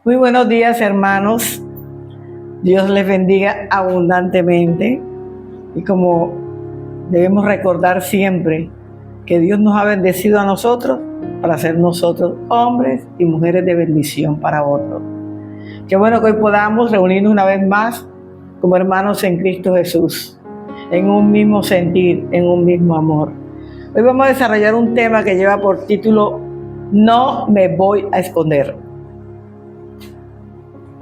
Muy buenos días, hermanos. Dios les bendiga abundantemente. Y como debemos recordar siempre que Dios nos ha bendecido a nosotros para ser nosotros hombres y mujeres de bendición para otros. Qué bueno que hoy podamos reunirnos una vez más como hermanos en Cristo Jesús, en un mismo sentir, en un mismo amor. Hoy vamos a desarrollar un tema que lleva por título No me voy a esconder.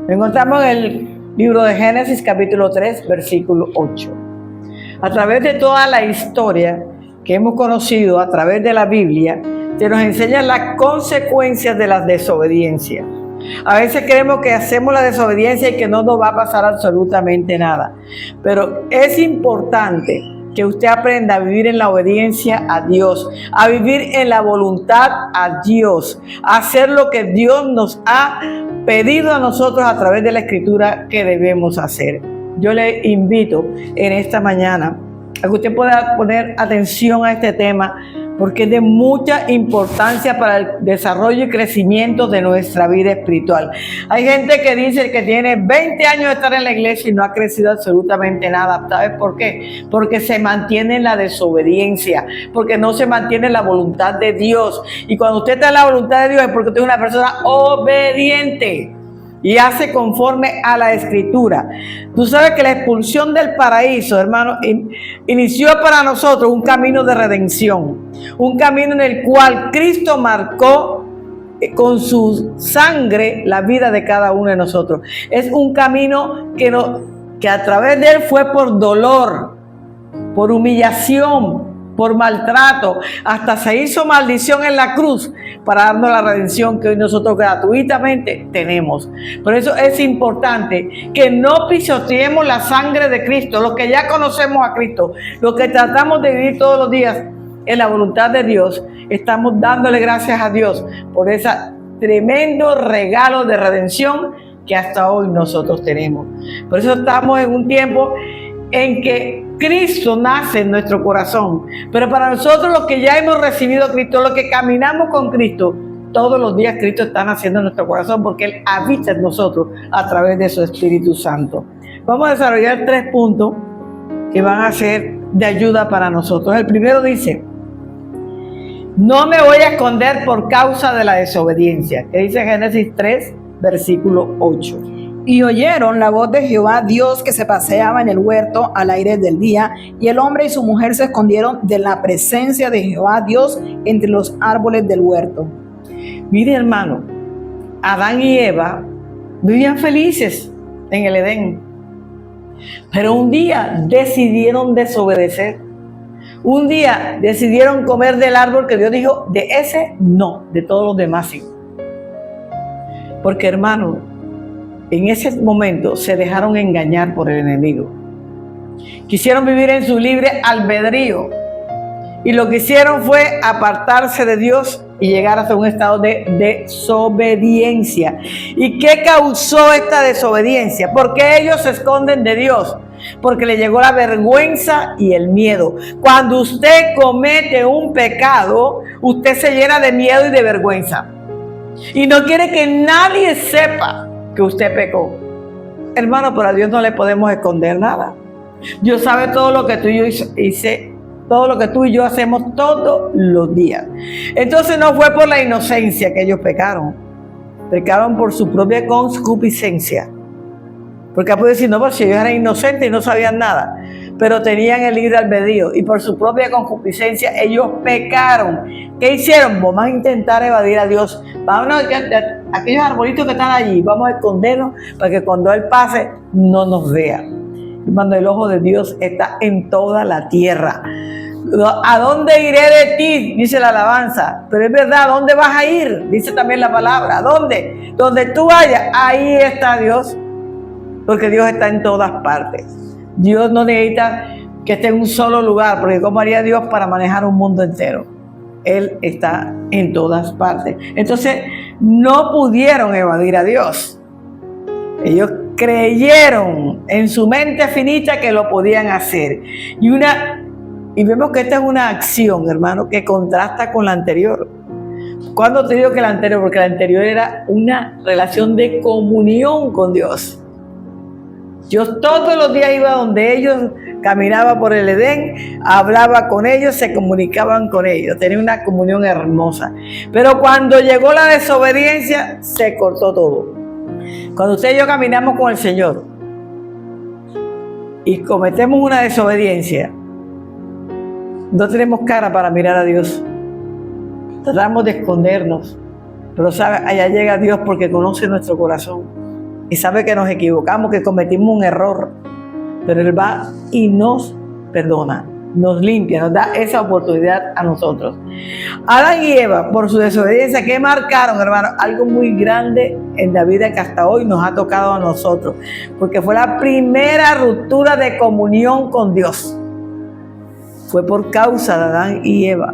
Lo encontramos en el libro de Génesis capítulo 3, versículo 8. A través de toda la historia que hemos conocido a través de la Biblia, se nos enseñan las consecuencias de la desobediencia. A veces creemos que hacemos la desobediencia y que no nos va a pasar absolutamente nada. Pero es importante que usted aprenda a vivir en la obediencia a Dios, a vivir en la voluntad a Dios, a hacer lo que Dios nos ha pedido a nosotros a través de la Escritura que debemos hacer. Yo le invito en esta mañana a que usted pueda poner atención a este tema, porque es de mucha importancia para el desarrollo y crecimiento de nuestra vida espiritual. Hay gente que dice que tiene 20 años de estar en la iglesia y no ha crecido absolutamente nada. ¿Sabes por qué? Porque se mantiene en la desobediencia, porque no se mantiene en la voluntad de Dios. Y cuando usted está en la voluntad de Dios es porque usted es una persona obediente y hace conforme a la Escritura. Tú sabes que la expulsión del paraíso, hermano, inició para nosotros un camino de redención, un camino en el cual Cristo marcó con su sangre la vida de cada uno de nosotros. Es un camino que a través de él fue por dolor, por humillación, por maltrato, hasta se hizo maldición en la cruz para darnos la redención que hoy nosotros gratuitamente tenemos. Por eso es importante que no pisoteemos la sangre de Cristo, los que ya conocemos a Cristo, los que tratamos de vivir todos los días en la voluntad de Dios. Estamos dándole gracias a Dios por ese tremendo regalo de redención que hasta hoy nosotros tenemos. Por eso estamos en un tiempo en que Cristo nace en nuestro corazón. Pero para nosotros los que ya hemos recibido a Cristo, los que caminamos con Cristo, todos los días Cristo está naciendo en nuestro corazón porque Él habita en nosotros a través de su Espíritu Santo. Vamos a desarrollar 3 puntos que van a ser de ayuda para nosotros. El primero dice: no me voy a esconder por causa de la desobediencia, que dice Génesis 3, versículo 8. Y oyeron la voz de Jehová Dios que se paseaba en el huerto al aire del día, y el hombre y su mujer se escondieron de la presencia de Jehová Dios entre los árboles del huerto. Mire, hermano, Adán y Eva vivían felices en el Edén, pero un día decidieron desobedecer. Un día decidieron comer del árbol que Dios dijo: de ese no, de todos los demás sí. Porque, hermano, en ese momento se dejaron engañar por el enemigo. Quisieron vivir en su libre albedrío y lo que hicieron fue apartarse de Dios y llegar hasta un estado de desobediencia. ¿Y qué causó esta desobediencia? Porque ellos se esconden de Dios, porque le llegó la vergüenza y el miedo. Cuando usted comete un pecado, usted se llena de miedo y de vergüenza y no quiere que nadie sepa que usted pecó. Hermano, pero a Dios no le podemos esconder nada. Dios sabe todo lo que tú y yo hice, todo lo que tú y yo hacemos todos los días. Entonces no fue por la inocencia que ellos pecaron. Pecaron por su propia concupiscencia. Porque puede decir: no, pero si ellos eran inocentes y no sabían nada, pero tenían el libre albedrío y por su propia concupiscencia ellos pecaron. ¿Qué hicieron? Vamos a intentar evadir a Dios. Vámonos a aquellos arbolitos que están allí, vamos a escondernos para que cuando Él pase no nos vea. Hermano, el ojo de Dios está en toda la tierra. ¿A dónde iré de ti?, dice la alabanza. Pero es verdad, ¿a dónde vas a ir?, dice también la palabra. ¿A dónde? Donde tú vayas, ahí está Dios. Porque Dios está en todas partes. Dios no necesita que esté en un solo lugar, porque ¿cómo haría Dios para manejar un mundo entero? Él está en todas partes. Entonces, no pudieron evadir a Dios. Ellos creyeron en su mente finita que lo podían hacer. Y vemos que esta es una acción, hermano, que contrasta con la anterior. ¿Cuándo te digo que la anterior? Porque la anterior era una relación de comunión con Dios. Yo todos los días iba donde ellos, caminaba por el Edén, hablaba con ellos, se comunicaban con ellos, tenía una comunión hermosa. Pero cuando llegó la desobediencia, se cortó todo. Cuando usted y yo caminamos con el Señor y cometemos una desobediencia, no tenemos cara para mirar a Dios. Tratamos de escondernos, pero sabe, allá llega Dios porque conoce nuestro corazón y sabe que nos equivocamos, que cometimos un error, pero Él va y nos perdona, nos limpia, nos da esa oportunidad a nosotros. Adán y Eva, por su desobediencia, ¿qué marcaron, hermano? Algo muy grande en la vida que hasta hoy nos ha tocado a nosotros, porque fue la primera ruptura de comunión con Dios. Fue por causa de Adán y Eva.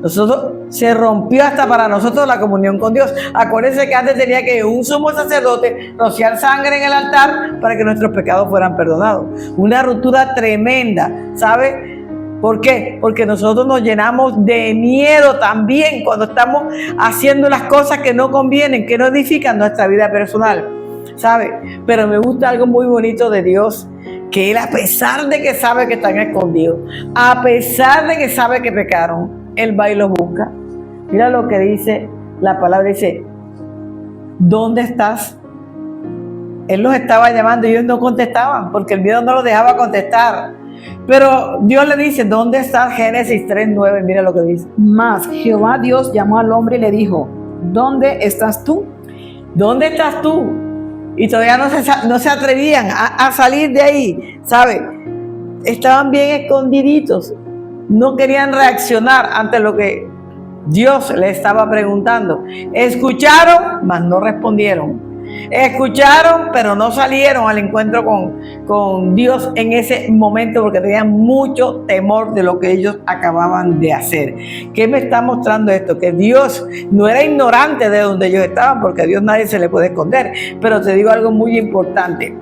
Nosotros, se rompió hasta para nosotros la comunión con Dios. Acuérdense que antes tenía que un sumo sacerdote rociar sangre en el altar para que nuestros pecados fueran perdonados. Una ruptura tremenda, ¿sabe? ¿Por qué? Porque nosotros nos llenamos de miedo también cuando estamos haciendo las cosas que no convienen, que no edifican nuestra vida personal, ¿sabe? Pero me gusta algo muy bonito de Dios, que Él, a pesar de que sabe que están escondidos, a pesar de que sabe que pecaron, Él va y los busca. Mira lo que dice la palabra, dice, ¿dónde estás? Él los estaba llamando y ellos no contestaban, porque el miedo no los dejaba contestar. Pero Dios le dice, ¿dónde estás? Génesis 3:9, mira lo que dice. Mas Jehová Dios llamó al hombre y le dijo, ¿dónde estás tú? ¿Dónde estás tú? Y todavía no se atrevían a salir de ahí, ¿sabe? Estaban bien escondiditos. No querían reaccionar ante lo que Dios les estaba preguntando. Escucharon, mas no respondieron. Escucharon, pero no salieron al encuentro con Dios en ese momento porque tenían mucho temor de lo que ellos acababan de hacer. ¿Qué me está mostrando esto? Que Dios no era ignorante de donde ellos estaban, porque a Dios nadie se le puede esconder. Pero te digo algo muy importante.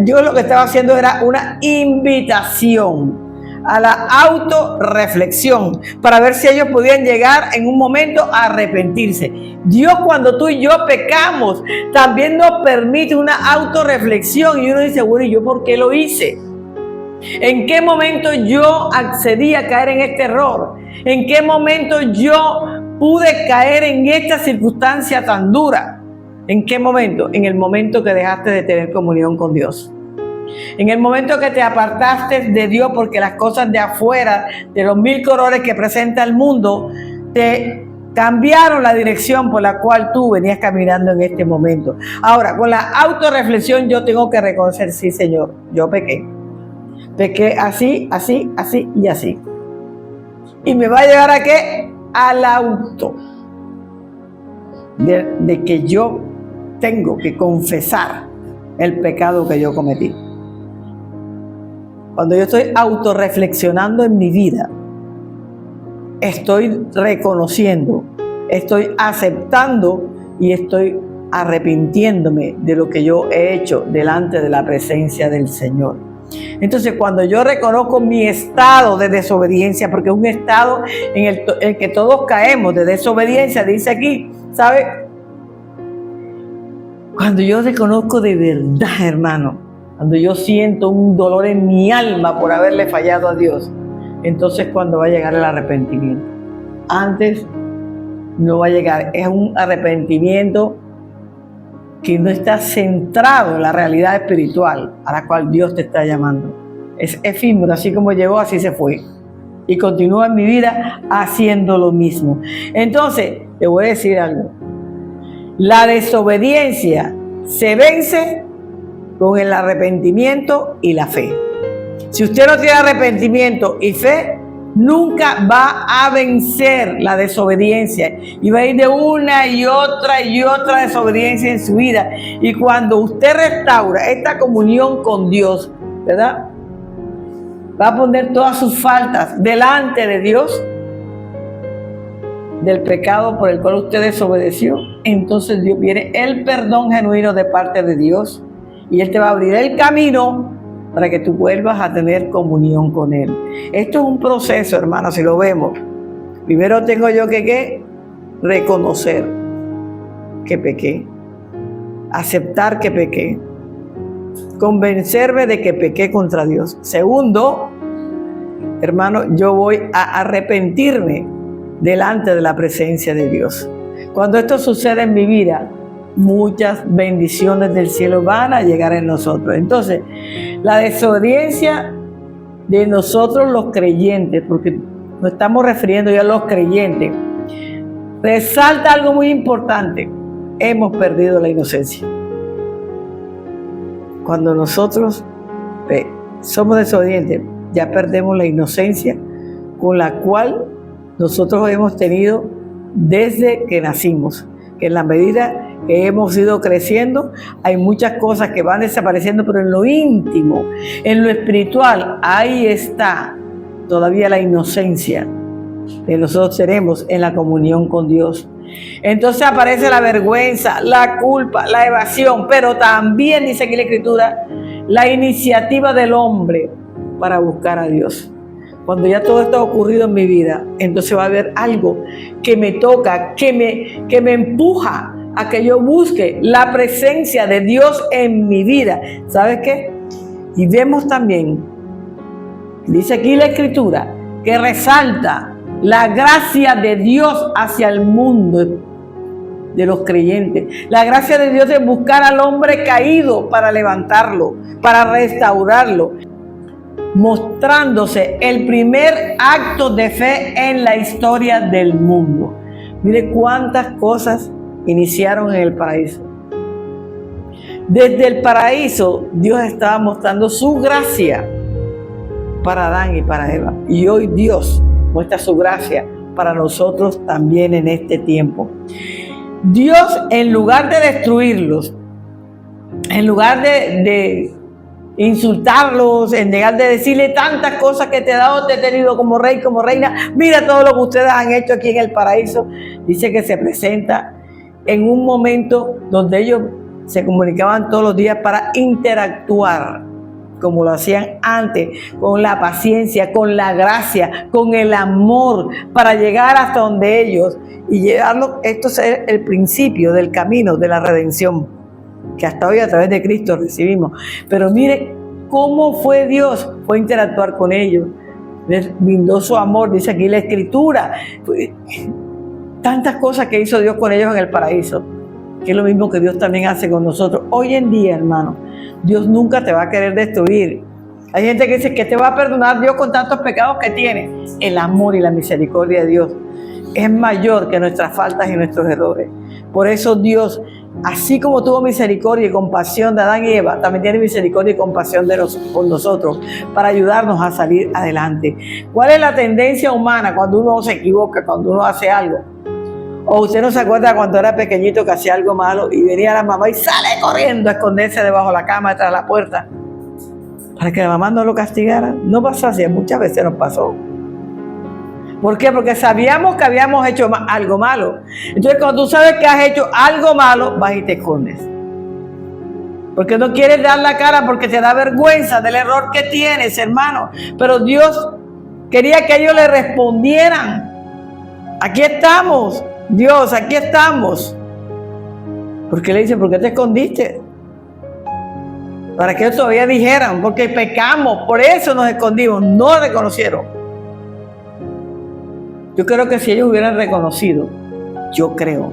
Dios lo que estaba haciendo era una invitación a la autorreflexión para ver si ellos podían llegar en un momento a arrepentirse. Dios, cuando tú y yo pecamos, también nos permite una autorreflexión y uno dice, bueno, ¿y yo por qué lo hice? ¿En qué momento yo accedí a caer en este error? ¿En qué momento yo pude caer en esta circunstancia tan dura? ¿En qué momento? En el momento que dejaste de tener comunión con Dios. En el momento que te apartaste de Dios porque las cosas de afuera, de los mil colores que presenta el mundo, te cambiaron la dirección por la cual tú venías caminando en este momento. Ahora, con la autorreflexión yo tengo que reconocer, sí, Señor, yo pequé. Pequé así, así, así y así. Y me va a llevar a qué? Al auto. De que yo tengo que confesar el pecado que yo cometí. Cuando yo estoy autorreflexionando en mi vida, estoy reconociendo, estoy aceptando y estoy arrepintiéndome de lo que yo he hecho delante de la presencia del Señor. Entonces, cuando yo reconozco mi estado de desobediencia, porque es un estado en el que todos caemos de desobediencia, dice aquí, ¿sabe? Cuando yo reconozco de verdad, hermano, cuando yo siento un dolor en mi alma por haberle fallado a Dios, entonces cuando va a llegar el arrepentimiento. Antes no va a llegar. Es un arrepentimiento que no está centrado en la realidad espiritual a la cual Dios te está llamando. Es efímero, así como llegó, así se fue. Y continúa en mi vida haciendo lo mismo. Entonces, te voy a decir algo. La desobediencia se vence con el arrepentimiento y la fe. Si usted no tiene arrepentimiento y fe, nunca va a vencer la desobediencia y va a ir de una y otra desobediencia en su vida. Y cuando usted restaura esta comunión con Dios, ¿verdad? Va a poner todas sus faltas delante de Dios, del pecado por el cual usted desobedeció. Entonces Dios viene el perdón genuino de parte de Dios y Él te va a abrir el camino para que tú vuelvas a tener comunión con Él. Esto es un proceso, hermano, si lo vemos. Primero tengo yo que reconocer que pequé, aceptar que pequé, convencerme de que pequé contra Dios. Segundo, hermano, yo voy a arrepentirme delante de la presencia de Dios. Cuando esto sucede en mi vida, muchas bendiciones del cielo van a llegar en nosotros. Entonces, la desobediencia de nosotros los creyentes, porque nos estamos refiriendo ya a los creyentes, resalta algo muy importante: hemos perdido la inocencia. Cuando nosotros somos desobedientes, ya perdemos la inocencia con la cual nosotros hemos tenido desde que nacimos. Que en la medida que hemos ido creciendo, hay muchas cosas que van desapareciendo, pero en lo íntimo, en lo espiritual, ahí está todavía la inocencia que nosotros tenemos en la comunión con Dios. Entonces aparece la vergüenza, la culpa, la evasión, pero también dice aquí la Escritura, la iniciativa del hombre para buscar a Dios. Cuando ya todo esto ha ocurrido en mi vida, entonces va a haber algo que me toca, que me empuja a que yo busque la presencia de Dios en mi vida. ¿Sabes qué? Y vemos también, dice aquí la Escritura, que resalta la gracia de Dios hacia el mundo de los creyentes. La gracia de Dios es buscar al hombre caído para levantarlo, para restaurarlo, mostrándose el primer acto de fe en la historia del mundo. Mire cuántas cosas iniciaron en el paraíso. Desde el paraíso, Dios estaba mostrando su gracia para Adán y para Eva. Y hoy Dios muestra su gracia para nosotros también en este tiempo. Dios, en lugar de destruirlos, en lugar de insultarlos, en lugar de decirle tantas cosas que te he dado, te he tenido como rey, como reina, mira todo lo que ustedes han hecho aquí en el paraíso, dice que se presenta en un momento donde ellos se comunicaban todos los días para interactuar como lo hacían antes, con la paciencia, con la gracia, con el amor, para llegar hasta donde ellos y llevarlo. Esto es el principio del camino de la redención que hasta hoy a través de Cristo recibimos. Pero mire cómo fue Dios, fue interactuar con ellos, les brindó su amor, dice aquí la Escritura, tantas cosas que hizo Dios con ellos en el paraíso, que es lo mismo que Dios también hace con nosotros. Hoy en día, hermano, Dios nunca te va a querer destruir. Hay gente que dice que te va a perdonar Dios con tantos pecados que tienes. El amor y la misericordia de Dios es mayor que nuestras faltas y nuestros errores. Por eso Dios, así como tuvo misericordia y compasión de Adán y Eva, también tiene misericordia y compasión con nosotros para ayudarnos a salir adelante. ¿Cuál es la tendencia humana cuando uno se equivoca, cuando uno hace algo? O usted no se acuerda cuando era pequeñito que hacía algo malo y venía la mamá y sale corriendo a esconderse debajo de la cama, detrás de la puerta, para que la mamá no lo castigara. No pasó así, muchas veces nos pasó. ¿Por qué? Porque sabíamos que habíamos hecho algo malo. Entonces, cuando tú sabes que has hecho algo malo, vas y te escondes. Porque no quieres dar la cara, porque te da vergüenza del error que tienes, hermano. Pero Dios quería que ellos le respondieran. Aquí estamos, Dios, aquí estamos. Porque le dice, ¿por qué te escondiste? Para que ellos todavía dijeran, porque pecamos, por eso nos escondimos, no reconocieron. Yo creo que si ellos hubieran reconocido, yo creo,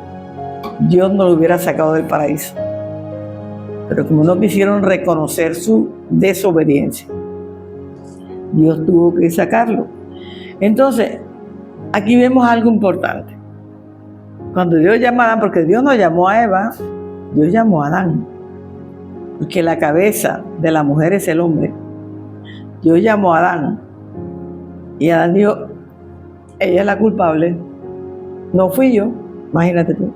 Dios no lo hubiera sacado del paraíso. Pero como no quisieron reconocer su desobediencia, Dios tuvo que sacarlo. Entonces, aquí vemos algo importante. Cuando Dios llama a Adán, porque Dios no llamó a Eva, Dios llamó a Adán. Porque la cabeza de la mujer es el hombre. Dios llamó a Adán. Y Adán dijo, ella es la culpable, no fui yo, imagínate tú.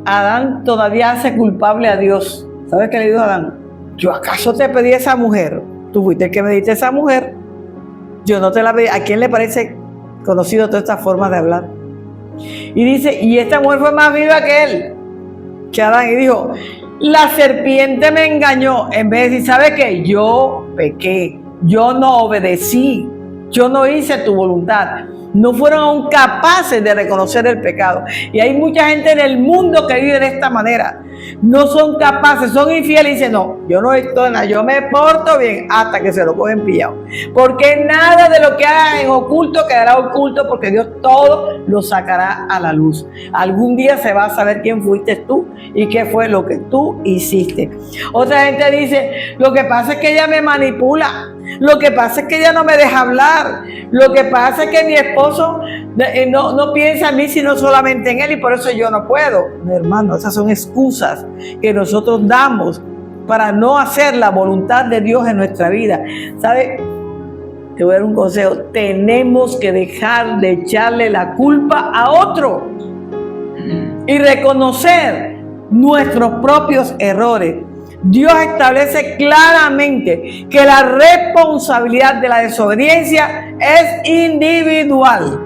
Adán todavía hace culpable a Dios. ¿Sabes qué le dijo a Adán? ¿Yo acaso te pedí esa mujer? Tú fuiste el que me diste esa mujer. Yo no te la pedí. ¿A quién le parece conocido todas estas formas de hablar? Y dice, y esta mujer fue más viva que él, que Adán. Y dijo, la serpiente me engañó. En vez de decir, ¿sabes qué? Yo pequé, yo no obedecí, yo no hice tu voluntad. No fueron aún capaces de reconocer el pecado. Y hay mucha gente en el mundo que vive de esta manera. No son capaces, son infieles y dicen, no, yo no estoy nada, yo me porto bien, hasta que se lo cogen pillado. Porque nada de lo que hagan en oculto quedará oculto, porque Dios todo lo sacará a la luz. Algún día se va a saber quién fuiste tú y qué fue lo que tú hiciste. Otra gente dice, lo que pasa es que ella me manipula. Lo que pasa es que ella no me deja hablar. Lo que pasa es que mi esposo no piensa en mí sino solamente en él y por eso yo no puedo. Hermano, esas son excusas que nosotros damos para no hacer la voluntad de Dios en nuestra vida. ¿Sabe? Te voy a dar un consejo. Tenemos que dejar de echarle la culpa a otro y reconocer nuestros propios errores. Dios establece claramente que la responsabilidad de la desobediencia es individual.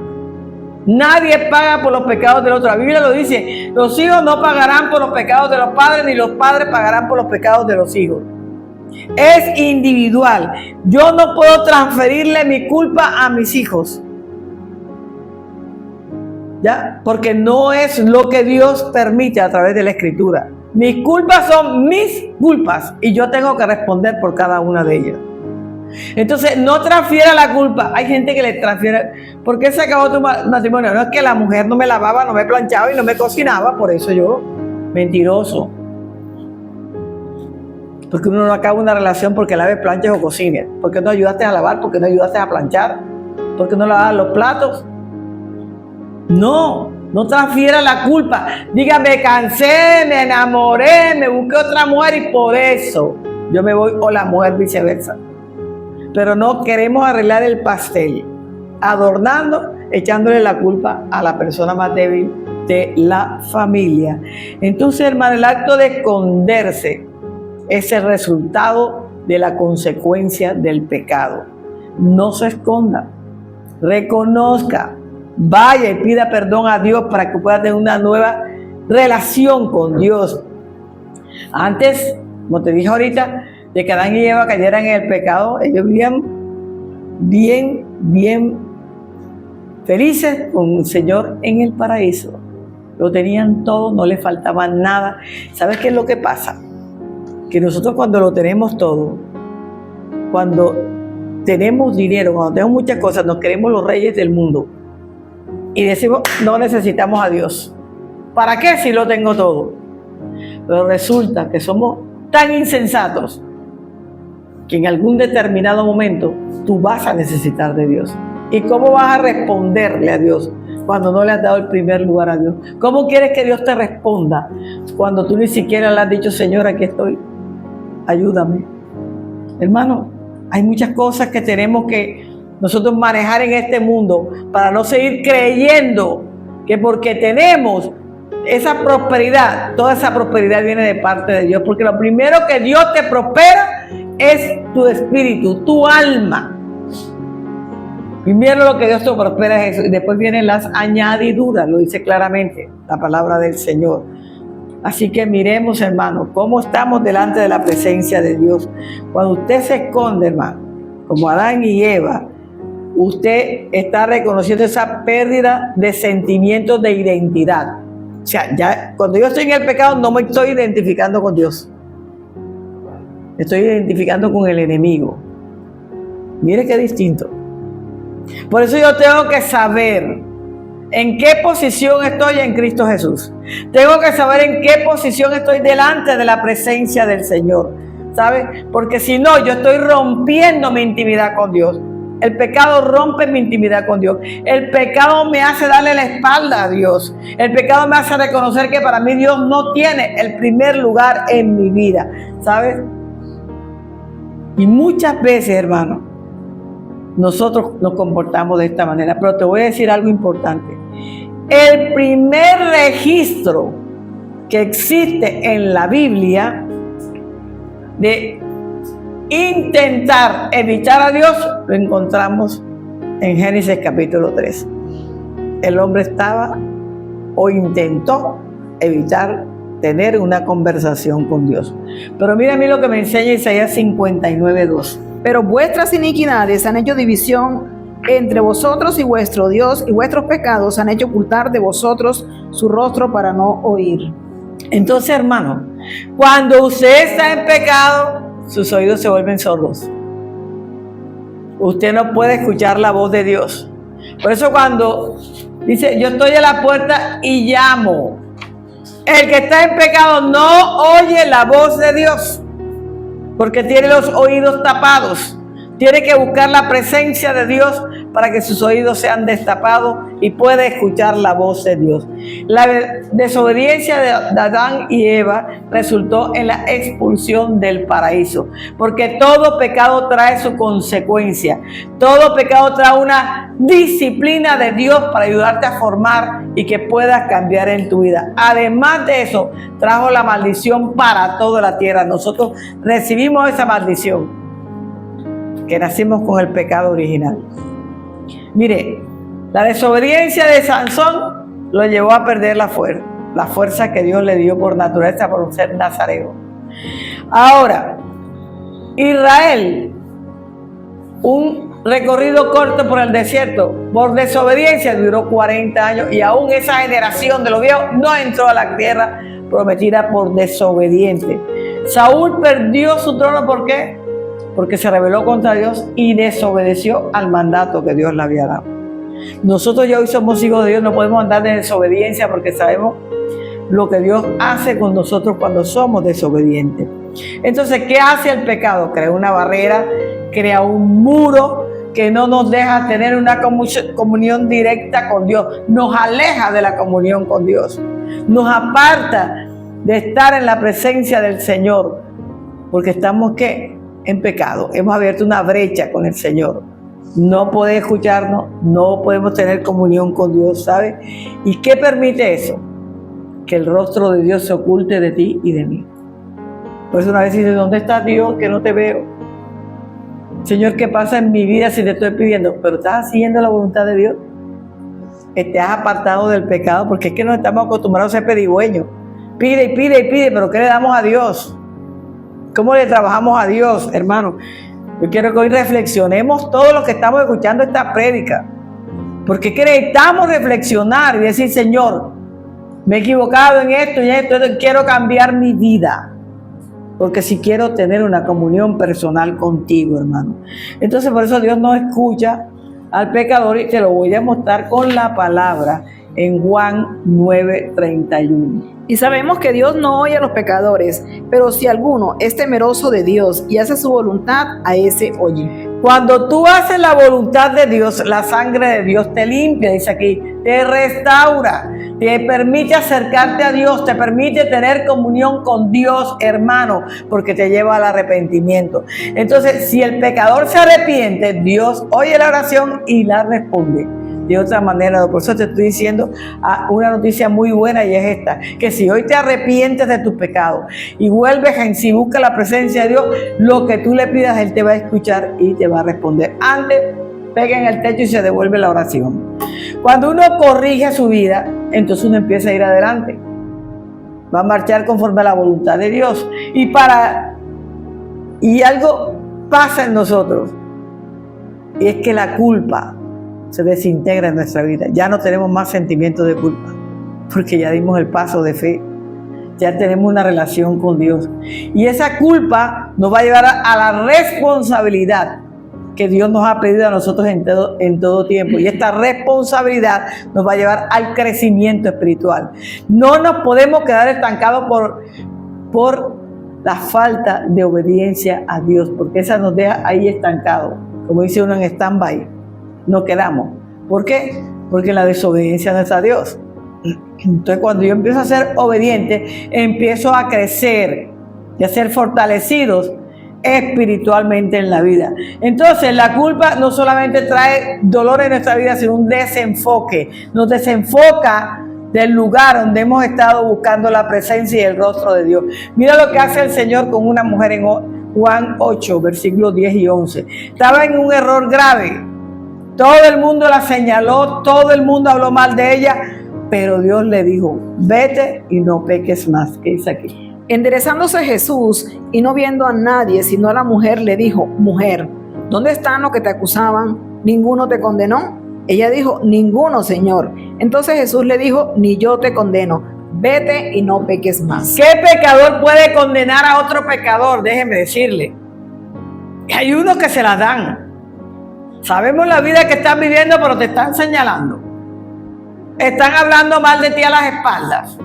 Nadie paga por los pecados del otro. La Biblia lo dice, los hijos no pagarán por los pecados de los padres, ni los padres pagarán por los pecados de los hijos. Es individual. Yo no puedo transferirle mi culpa a mis hijos, ¿ya? Porque no es lo que Dios permite a través de la Escritura. Mis culpas son mis culpas y yo tengo que responder por cada una de ellas. Entonces, no transfiera la culpa. Hay gente que le transfiere, ¿por qué se acabó tu matrimonio? No, es que la mujer no me lavaba, no me planchaba y no me cocinaba, por eso yo, mentiroso. Porque uno no acaba una relación porque lave, planches o cocines. ¿Por qué no ayudaste a lavar? ¿Por qué no ayudaste a planchar? ¿Por qué no lavabas los platos? No transfiera la culpa. Diga, me cansé, me enamoré, me busqué otra mujer y por eso yo me voy, o la mujer viceversa. Pero no queremos arreglar el pastel adornando, echándole la culpa a la persona más débil de la familia. Entonces, hermano, el acto de esconderse es el resultado de la consecuencia del pecado. No se esconda, reconozca, vaya y pida perdón a Dios para que pueda tener una nueva relación con Dios. Antes, como te dije ahorita, de que Adán y Eva cayeran en el pecado, ellos vivían bien felices con el Señor en el paraíso. Lo tenían todo, no les faltaba nada. ¿Sabes qué es lo que pasa? Que nosotros cuando lo tenemos todo, cuando tenemos dinero, cuando tenemos muchas cosas, nos creemos los reyes del mundo. Y decimos, no necesitamos a Dios. ¿Para qué si lo tengo todo? Pero resulta que somos tan insensatos que en algún determinado momento tú vas a necesitar de Dios. ¿Y cómo vas a responderle a Dios cuando no le has dado el primer lugar a Dios? ¿Cómo quieres que Dios te responda cuando tú ni siquiera le has dicho, Señor, aquí estoy, ayúdame? Hermano, hay muchas cosas que tenemos que nosotros manejar en este mundo para no seguir creyendo que porque tenemos esa prosperidad, toda esa prosperidad viene de parte de Dios, porque lo primero que Dios te prospera es tu espíritu, tu alma. Primero lo que Dios te prospera es eso, y después vienen las añadiduras, lo dice claramente la palabra del Señor. Así que miremos, hermano, cómo estamos delante de la presencia de Dios. Cuando usted se esconde, hermano, como Adán y Eva, usted está reconociendo esa pérdida de sentimientos de identidad. O sea, ya cuando yo estoy en el pecado no me estoy identificando con Dios. Me estoy identificando con el enemigo. Mire qué distinto. Por eso yo tengo que saber en qué posición estoy en Cristo Jesús. Tengo que saber en qué posición estoy delante de la presencia del Señor. ¿Sabe? Porque si no, yo estoy rompiendo mi intimidad con Dios. El pecado rompe mi intimidad con Dios. El pecado me hace darle la espalda a Dios. El pecado me hace reconocer que para mí Dios no tiene el primer lugar en mi vida. ¿Sabes? Y muchas veces, hermano, nosotros nos comportamos de esta manera. Pero te voy a decir algo importante. El primer registro que existe en la Biblia de intentar evitar a Dios, lo encontramos en Génesis capítulo 3. El hombre estaba o intentó evitar tener una conversación con Dios. Pero mira a mí lo que me enseña Isaías 59:2. Pero vuestras iniquidades han hecho división entre vosotros y vuestro Dios, y vuestros pecados han hecho ocultar de vosotros su rostro para no oír. Entonces, hermano, cuando usted está en pecado, sus oídos se vuelven sordos. Usted no puede escuchar la voz de Dios. Por eso cuando dice, yo estoy a la puerta y llamo, el que está en pecado no oye la voz de Dios, porque tiene los oídos tapados. Tiene que buscar la presencia de Dios para que sus oídos sean destapados y pueda escuchar la voz de Dios. La desobediencia de Adán y Eva resultó en la expulsión del paraíso, porque todo pecado trae su consecuencia. Todo pecado trae una disciplina de Dios para ayudarte a formar y que puedas cambiar en tu vida. Además de eso, trajo la maldición para toda la tierra. Nosotros recibimos esa maldición, que nacimos con el pecado original. Mire, la desobediencia de Sansón lo llevó a perder la fuerza que Dios le dio por naturaleza, por ser nazareo. Ahora, Israel, un recorrido corto por el desierto, por desobediencia, duró 40 años y aún esa generación de los viejos no entró a la tierra prometida por desobediente. Saúl perdió su trono, ¿por qué? Porque se rebeló contra Dios y desobedeció al mandato que Dios le había dado. Nosotros ya hoy somos hijos de Dios, no podemos andar de desobediencia porque sabemos lo que Dios hace con nosotros cuando somos desobedientes. Entonces, ¿qué hace el pecado? Crea una barrera, crea un muro que no nos deja tener una comunión directa con Dios. Nos aleja de la comunión con Dios. Nos aparta de estar en la presencia del Señor. Porque estamos, ¿qué? En pecado. Hemos abierto una brecha con el Señor. No puede escucharnos, no podemos tener comunión con Dios, ¿sabe? ¿Y qué permite eso? Que el rostro de Dios se oculte de ti y de mí. Por eso una vez dice, ¿dónde está Dios que no te veo? Señor, ¿qué pasa en mi vida si te estoy pidiendo? Pero estás haciendo la voluntad de Dios. Te has apartado del pecado, porque es que no estamos acostumbrados a ser pedigüeños. Pide y pide y pide, pero ¿qué le damos a Dios? ¿Cómo le trabajamos a Dios, hermano? Yo quiero que hoy reflexionemos todos los que estamos escuchando esta prédica, porque necesitamos reflexionar y decir, Señor, me he equivocado en esto y esto, quiero cambiar mi vida, porque si quiero tener una comunión personal contigo, hermano. Entonces por eso Dios no escucha al pecador, y te lo voy a mostrar con la palabra en Juan 9:31. Y sabemos que Dios no oye a los pecadores, pero si alguno es temeroso de Dios y hace su voluntad, a ese oye. Cuando tú haces la voluntad de Dios, la sangre de Dios te limpia, dice aquí, te restaura, te permite acercarte a Dios, te permite tener comunión con Dios, hermano, porque te lleva al arrepentimiento. Entonces, si el pecador se arrepiente, Dios oye la oración y la responde de otra manera. Por eso te estoy diciendo una noticia muy buena, y es esta, que si hoy te arrepientes de tus pecados y vuelves en sí, busca la presencia de Dios, lo que tú le pidas, Él te va a escuchar y te va a responder. Antes, pega en el techo y se devuelve la oración. Cuando uno corrige su vida, entonces uno empieza a ir adelante, va a marchar conforme a la voluntad de Dios, y algo pasa en nosotros, y es que la culpa se desintegra en nuestra vida. Ya no tenemos más sentimientos de culpa, porque ya dimos el paso de fe, ya tenemos una relación con Dios, y esa culpa nos va a llevar a la responsabilidad que Dios nos ha pedido a nosotros en todo tiempo, y esta responsabilidad nos va a llevar al crecimiento espiritual. No nos podemos quedar estancados por la falta de obediencia a Dios, porque esa nos deja ahí estancados, como dice uno, en stand-by. Nos quedamos. ¿Por qué? Porque la desobediencia no es a Dios. Entonces, cuando yo empiezo a ser obediente, empiezo a crecer y a ser fortalecidos espiritualmente en la vida. Entonces, la culpa no solamente trae dolor en nuestra vida, sino un desenfoque. Nos desenfoca del lugar donde hemos estado buscando la presencia y el rostro de Dios. Mira lo que hace el Señor con una mujer en Juan 8, versículos 10 y 11. Estaba en un error grave. Todo el mundo la señaló, todo el mundo habló mal de ella, pero Dios le dijo, vete y no peques más. ¿Qué dice aquí? Enderezándose Jesús y no viendo a nadie sino a la mujer, le dijo, mujer, ¿dónde están los que te acusaban? ¿ninguno te condenó? Ella dijo, ninguno, Señor. Entonces Jesús le dijo, ni yo te condeno, vete y no peques más. ¿Qué pecador puede condenar a otro pecador? Déjeme decirle. Hay unos que se las dan. Sabemos la vida que están viviendo, pero te están señalando. Están hablando mal de ti a las espaldas.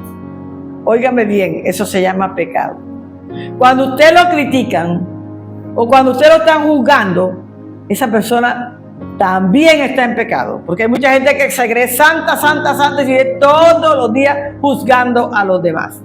Óigame bien, eso se llama pecado. Cuando usted lo critican o cuando usted lo están juzgando, esa persona también está en pecado. Porque hay mucha gente que se cree santa, santa, santa y sigue todos los días juzgando a los demás.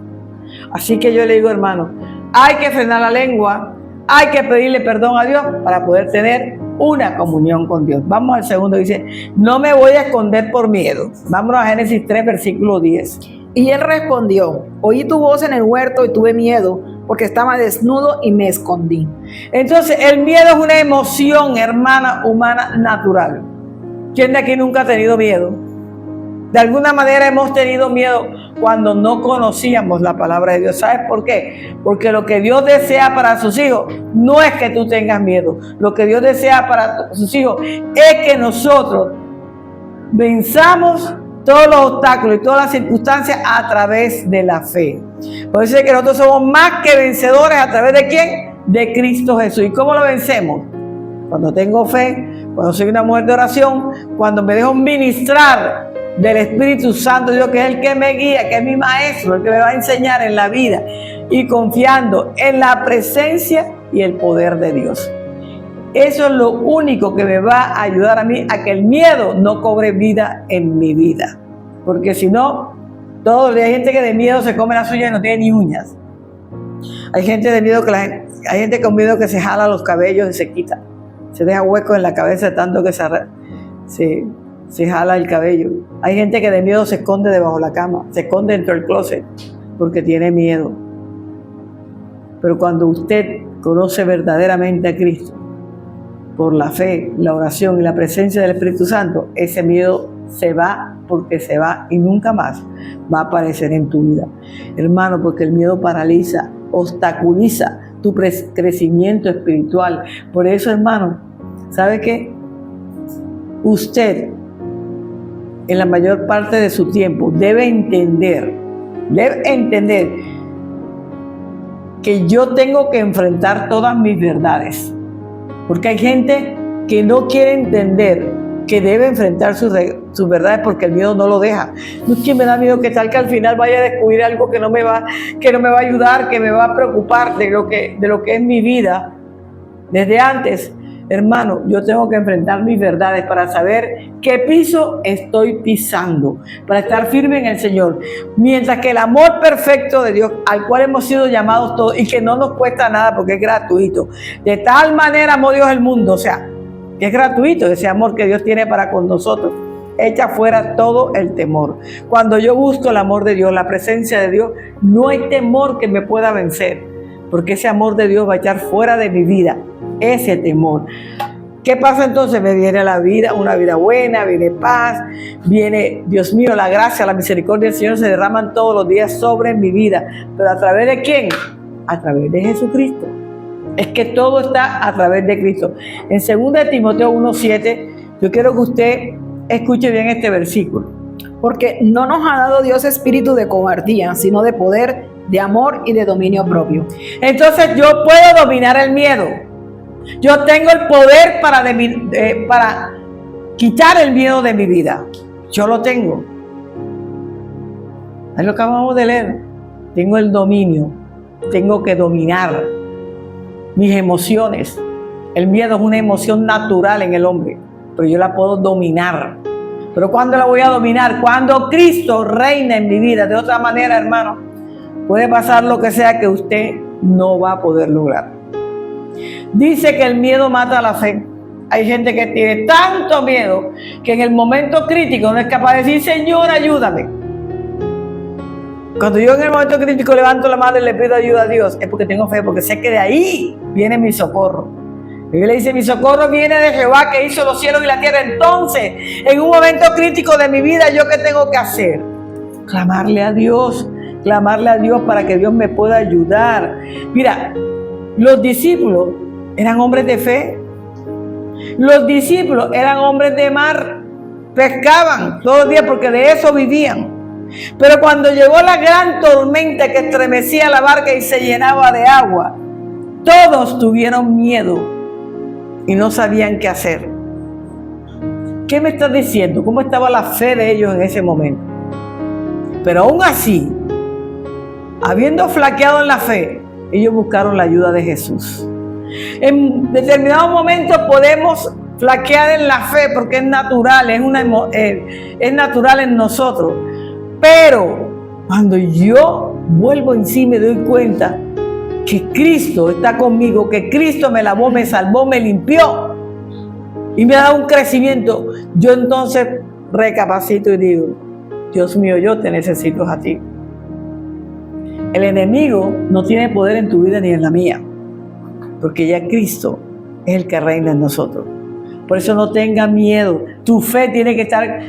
Así que yo le digo, hermano, hay que frenar la lengua, hay que pedirle perdón a Dios para poder tener una comunión con Dios. Vamos al segundo, dice, no me voy a esconder por miedo. Vámonos a Génesis 3, versículo 10. Y él respondió, oí tu voz en el huerto y tuve miedo, porque estaba desnudo y me escondí. Entonces, el miedo es una emoción, hermana, humana, natural. ¿Quién de aquí nunca ha tenido miedo? De alguna manera hemos tenido miedo cuando no conocíamos la palabra de Dios. ¿Sabes por qué? Porque lo que Dios desea para sus hijos no es que tú tengas miedo. Lo que Dios desea para sus hijos es que nosotros venzamos todos los obstáculos y todas las circunstancias a través de la fe. Por eso es que nosotros somos más que vencedores a través de ¿quién? De Cristo Jesús. ¿Y cómo lo vencemos? Cuando tengo fe, cuando soy una mujer de oración, cuando me dejo ministrar del Espíritu Santo de Dios, que es el que me guía, que es mi maestro, el que me va a enseñar en la vida, y confiando en la presencia y el poder de Dios. Eso es lo único que me va a ayudar a mí a que el miedo no cobre vida en mi vida. Porque si no, hay gente que de miedo se come las uñas y no tiene ni uñas. Hay gente de miedo hay gente con miedo que se jala los cabellos y se quita. Se deja huecos en la cabeza tanto que se jala el cabello. Hay gente que de miedo se esconde debajo de la cama, se esconde dentro del closet porque tiene miedo. Pero cuando usted conoce verdaderamente a Cristo, por la fe, la oración y la presencia del Espíritu Santo, ese miedo se va porque se va y nunca más va a aparecer en tu vida. Hermano, porque el miedo paraliza, obstaculiza tu crecimiento espiritual. Por eso, hermano, ¿sabe qué? Usted, en la mayor parte de su tiempo, debe entender que yo tengo que enfrentar todas mis verdades. Porque hay gente que no quiere entender que debe enfrentar sus verdades porque el miedo no lo deja. No es que me da miedo que tal que al final vaya a descubrir algo que no me va a ayudar, que me va a preocupar de lo que es mi vida. Desde antes, hermano, yo tengo que enfrentar mis verdades para saber qué piso estoy pisando, para estar firme en el Señor. Mientras que el amor perfecto de Dios, al cual hemos sido llamados todos y que no nos cuesta nada porque es gratuito. De tal manera amó Dios el mundo, o sea, que es gratuito ese amor que Dios tiene para con nosotros. Echa fuera todo el temor. Cuando yo busco el amor de Dios, la presencia de Dios, no hay temor que me pueda vencer, porque ese amor de Dios va a echar fuera de mi vida ese temor. ¿Qué pasa entonces? Me viene la vida, una vida buena, viene paz, viene, Dios mío, la gracia, la misericordia del Señor se derraman todos los días sobre mi vida. ¿Pero a través de quién? A través de Jesucristo. Es que todo está a través de Cristo. En 2 Timoteo 1:7, yo quiero que usted escuche bien este versículo. Porque no nos ha dado Dios espíritu de cobardía, sino de poder, de amor y de dominio propio. Entonces yo puedo dominar el miedo. Yo tengo el poder para quitar el miedo de mi vida. Yo lo tengo. Es lo que acabamos de leer. Tengo el dominio. Tengo que dominar mis emociones. El miedo es una emoción natural en el hombre, pero yo la puedo dominar. Pero ¿cuándo la voy a dominar? Cuando Cristo reina en mi vida. De otra manera, hermano, puede pasar lo que sea que usted no va a poder lograr. Dice que el miedo mata la fe. Hay gente que tiene tanto miedo que en el momento crítico no es capaz de decir, Señor, ayúdame. Cuando yo en el momento crítico levanto la mano y le pido ayuda a Dios, es porque tengo fe, porque sé que de ahí viene mi socorro. Y él le dice, mi socorro viene de Jehová que hizo los cielos y la tierra. Entonces, en un momento crítico de mi vida, ¿yo qué tengo que hacer? Clamarle a Dios para que Dios me pueda ayudar. Mira, los discípulos eran hombres de fe. Los discípulos eran hombres de mar, pescaban todos los días porque de eso vivían. Pero cuando llegó la gran tormenta que estremecía la barca y se llenaba de agua, todos tuvieron miedo y no sabían qué hacer. ¿Qué me estás diciendo? ¿Cómo estaba la fe de ellos en ese momento? Pero aún así, habiendo flaqueado en la fe, ellos buscaron la ayuda de Jesús. En determinados momentos podemos flaquear en la fe porque es natural, es natural en nosotros. Pero cuando yo vuelvo en sí me doy cuenta que Cristo está conmigo, que Cristo me lavó, me salvó, me limpió y me ha dado un crecimiento, yo entonces recapacito y digo, Dios mío, yo te necesito a ti. El enemigo no tiene poder en tu vida ni en la mía, porque ya Cristo es el que reina en nosotros. Por eso no tengas miedo. Tu fe tiene que estar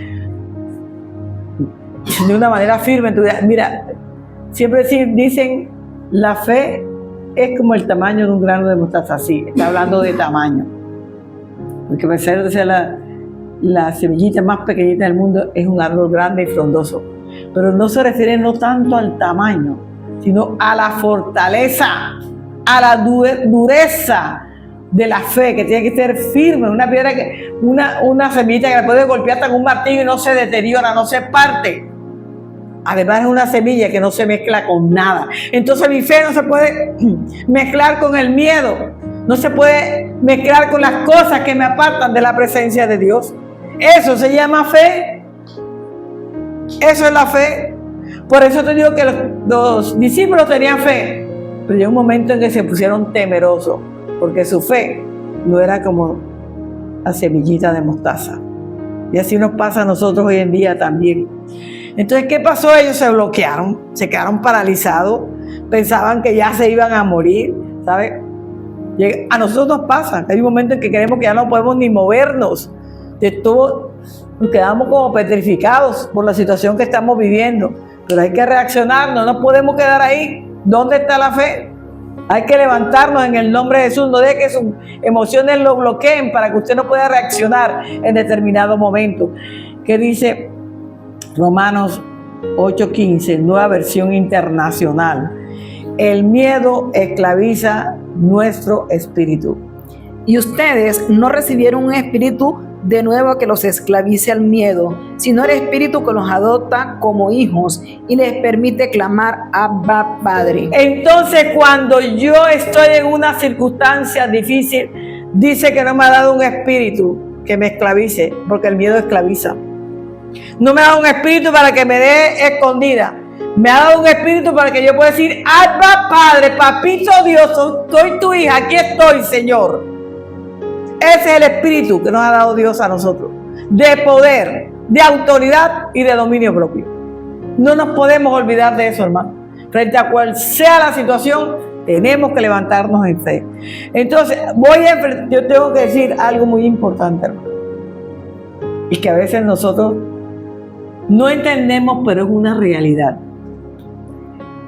de una manera firme en tu vida. Mira, siempre dicen, la fe es como el tamaño de un grano de mostaza. Sí, está hablando de tamaño. Porque a pesar de ser la semillita más pequeñita del mundo, es un árbol grande y frondoso. Pero no se refiere no tanto al tamaño, sino a la fortaleza, a la dureza de la fe, que tiene que ser firme. Una piedra, una semillita que la puede golpear hasta con un martillo y no se deteriora, no se parte. Además es una semilla que no se mezcla con nada. Entonces mi fe no se puede mezclar con el miedo, no se puede mezclar con las cosas que me apartan de la presencia de Dios. Eso se llama fe. Eso es la fe. Por eso te digo que los discípulos tenían fe, pero llegó un momento en que se pusieron temerosos, porque su fe no era como la semillita de mostaza. Y así nos pasa a nosotros hoy en día también. Entonces, ¿qué pasó? Ellos se bloquearon, se quedaron paralizados, pensaban que ya se iban a morir, ¿sabes? A nosotros nos pasa, hay un momento en que creemos que ya no podemos ni movernos de todo, nos quedamos como petrificados por la situación que estamos viviendo, pero hay que reaccionar, no nos podemos quedar ahí. ¿Dónde está la fe? Hay que levantarnos en el nombre de Jesús, no deje que sus emociones lo bloqueen para que usted no pueda reaccionar en determinado momento. ¿Qué dice Romanos 8:15, nueva versión internacional? El miedo esclaviza nuestro espíritu. Y ustedes no recibieron un espíritu de nuevo que los esclavice al miedo, sino el espíritu que los adopta como hijos y les permite clamar Abba, Padre. Entonces, cuando yo estoy en una circunstancia difícil, dice que no me ha dado un espíritu que me esclavice, porque el miedo esclaviza. No me ha dado un espíritu para que me dé escondida. Me ha dado un espíritu para que yo pueda decir, Abba, Padre, Papito Dios, soy tu hija, aquí estoy, Señor. Ese es el espíritu que nos ha dado Dios a nosotros, de poder, de autoridad y de dominio propio. No nos podemos olvidar de eso, hermano. Frente a cual sea la situación, tenemos que levantarnos en fe. Entonces, yo tengo que decir algo muy importante, hermano. Y que a veces nosotros no entendemos, pero es una realidad.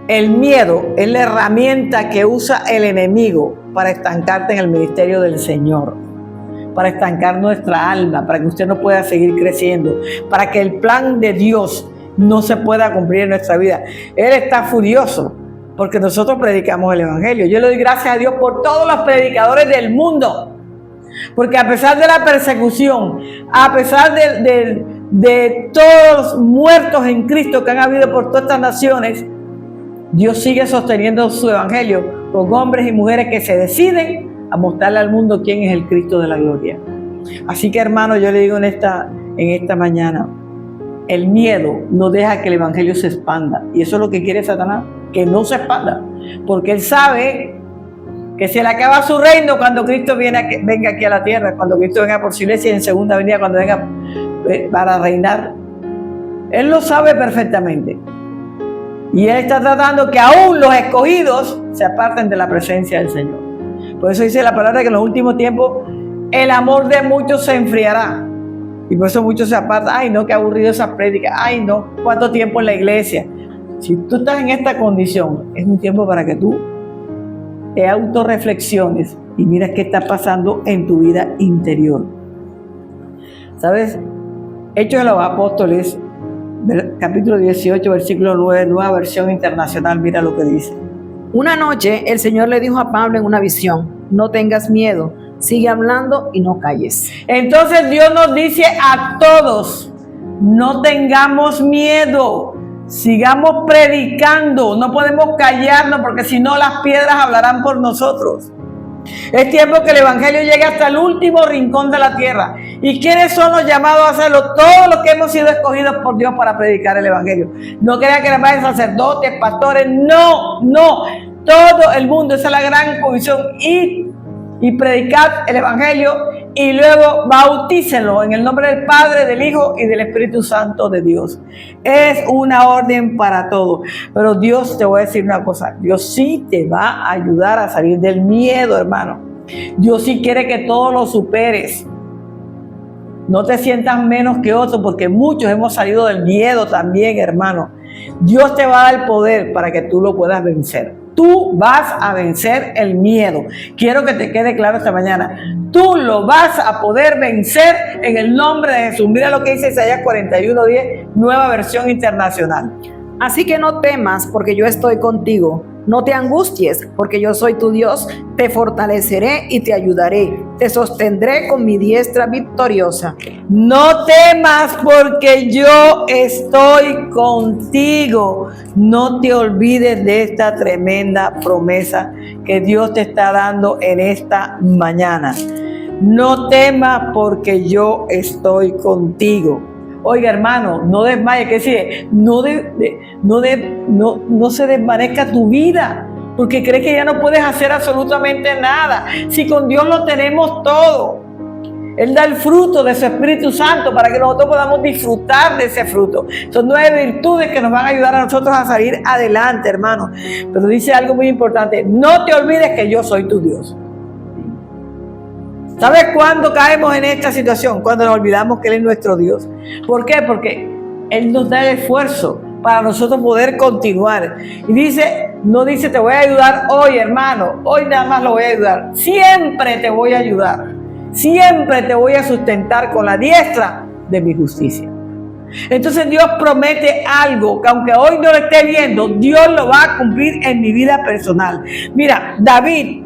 El miedo es la herramienta que usa el enemigo para estancarte en el ministerio del Señor, para estancar nuestra alma, para que usted no pueda seguir creciendo, para que el plan de Dios no se pueda cumplir en nuestra vida. Él está furioso porque nosotros predicamos el Evangelio. Yo le doy gracias a Dios por todos los predicadores del mundo, porque a pesar de la persecución, a pesar de todos los muertos en Cristo que han habido por todas estas naciones, Dios sigue sosteniendo su Evangelio con hombres y mujeres que se deciden a mostrarle al mundo quién es el Cristo de la gloria. Así que, hermano, yo le digo en esta mañana, el miedo no deja que el Evangelio se expanda. Y eso es lo que quiere Satanás, que no se expanda. Porque él sabe que se le acaba su reino cuando Cristo venga aquí a la tierra, cuando Cristo venga por su iglesia y en segunda venida cuando venga para reinar. Él lo sabe perfectamente. Y Él está tratando que aún los escogidos se aparten de la presencia del Señor. Por eso dice la palabra que en los últimos tiempos el amor de muchos se enfriará. Y por eso muchos se apartan. Ay, no, qué aburrido esa prédica. Ay, no, cuánto tiempo en la iglesia. Si tú estás en esta condición, es un tiempo para que tú te autorreflexiones y mira qué está pasando en tu vida interior. ¿Sabes? Hechos de los Apóstoles, capítulo 18, versículo 9, nueva versión internacional, mira lo que dice. Una noche el Señor le dijo a Pablo en una visión: no tengas miedo, sigue hablando y no calles. Entonces Dios nos dice a todos, no tengamos miedo, sigamos predicando, no podemos callarnos porque si no las piedras hablarán por nosotros. Es tiempo que el Evangelio llegue hasta el último rincón de la tierra. ¿Y quiénes son los llamados a hacerlo? Todos los que hemos sido escogidos por Dios para predicar el Evangelio. No crean que vayan sacerdotes, pastores, no. Todo el mundo, esa es la gran comisión. Y predicar el Evangelio y luego bautícenlo en el nombre del Padre, del Hijo y del Espíritu Santo de Dios. Es una orden para todos. Pero Dios, te voy a decir una cosa, Dios sí te va a ayudar a salir del miedo, hermano. Dios sí quiere que todo lo superes. No te sientas menos que otros, porque muchos hemos salido del miedo también, hermano. Dios te va a dar el poder para que tú lo puedas vencer. Tú vas a vencer el miedo. Quiero que te quede claro esta mañana. Tú lo vas a poder vencer en el nombre de Jesús. Mira lo que dice Isaías 41:10, nueva versión internacional. Así que no temas, porque yo estoy contigo. No te angusties, porque yo soy tu Dios. Te fortaleceré y te ayudaré. Te sostendré con mi diestra victoriosa. No temas, porque yo estoy contigo. No te olvides de esta tremenda promesa que Dios te está dando en esta mañana. No temas, porque yo estoy contigo. Oiga, hermano, no desmayes, que decir, no se desvanezca tu vida, porque crees que ya no puedes hacer absolutamente nada. Si con Dios lo tenemos todo, Él da el fruto de su Espíritu Santo para que nosotros podamos disfrutar de ese fruto. Son 9 virtudes que nos van a ayudar a nosotros a salir adelante, hermano. Pero dice algo muy importante: no te olvides que yo soy tu Dios. ¿Sabes cuándo caemos en esta situación? Cuando nos olvidamos que Él es nuestro Dios. ¿Por qué? Porque Él nos da el esfuerzo para nosotros poder continuar. Y dice, no dice te voy a ayudar hoy, hermano, hoy nada más lo voy a ayudar. Siempre te voy a ayudar. Siempre te voy a sustentar con la diestra de mi justicia. Entonces Dios promete algo que aunque hoy no lo esté viendo, Dios lo va a cumplir en mi vida personal. Mira, David,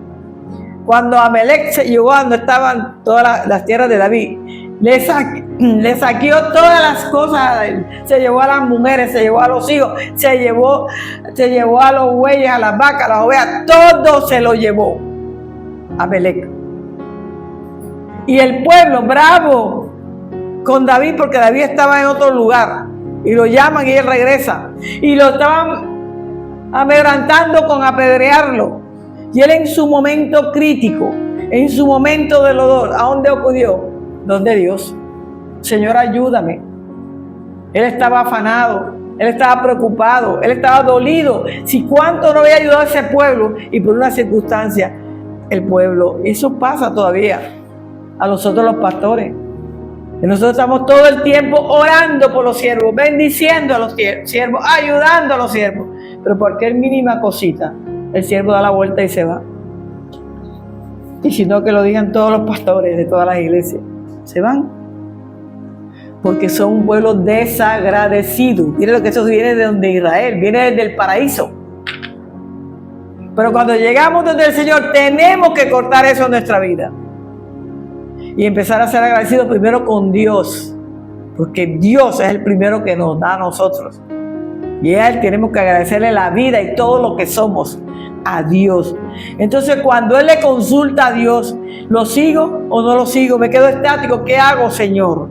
cuando Amalek se llegó a donde estaban todas las tierras de David, le saqueó todas las cosas. Se llevó a las mujeres, se llevó a los hijos, se llevó a los bueyes, a las vacas, a las ovejas, todo se lo llevó Amalek. Y el pueblo bravo con David, porque David estaba en otro lugar, y lo llaman y él regresa, y lo estaban amedrantando con apedrearlo. Y él en su momento crítico, en su momento de dolor, ¿a dónde acudió? ¿Dónde Dios? Señor, ayúdame. Él estaba afanado, él estaba preocupado, él estaba dolido. Si cuánto no había ayudado a ese pueblo, y por una circunstancia, el pueblo, eso pasa todavía a nosotros los pastores. Y nosotros estamos todo el tiempo orando por los siervos, bendiciendo a los siervos, ayudando a los siervos. Pero por cualquier mínima cosita, el siervo da la vuelta y se va. Y si no, que lo digan todos los pastores de todas las iglesias, se van. Porque son un pueblo desagradecido. Miren lo que eso viene de donde Israel, viene desde el paraíso. Pero cuando llegamos donde el Señor, tenemos que cortar eso en nuestra vida. Y empezar a ser agradecidos primero con Dios. Porque Dios es el primero que nos da a nosotros. Y a Él tenemos que agradecerle la vida y todo lo que somos a Dios. Entonces cuando Él le consulta a Dios, ¿lo sigo o no lo sigo? ¿Me quedo estático? ¿Qué hago, Señor?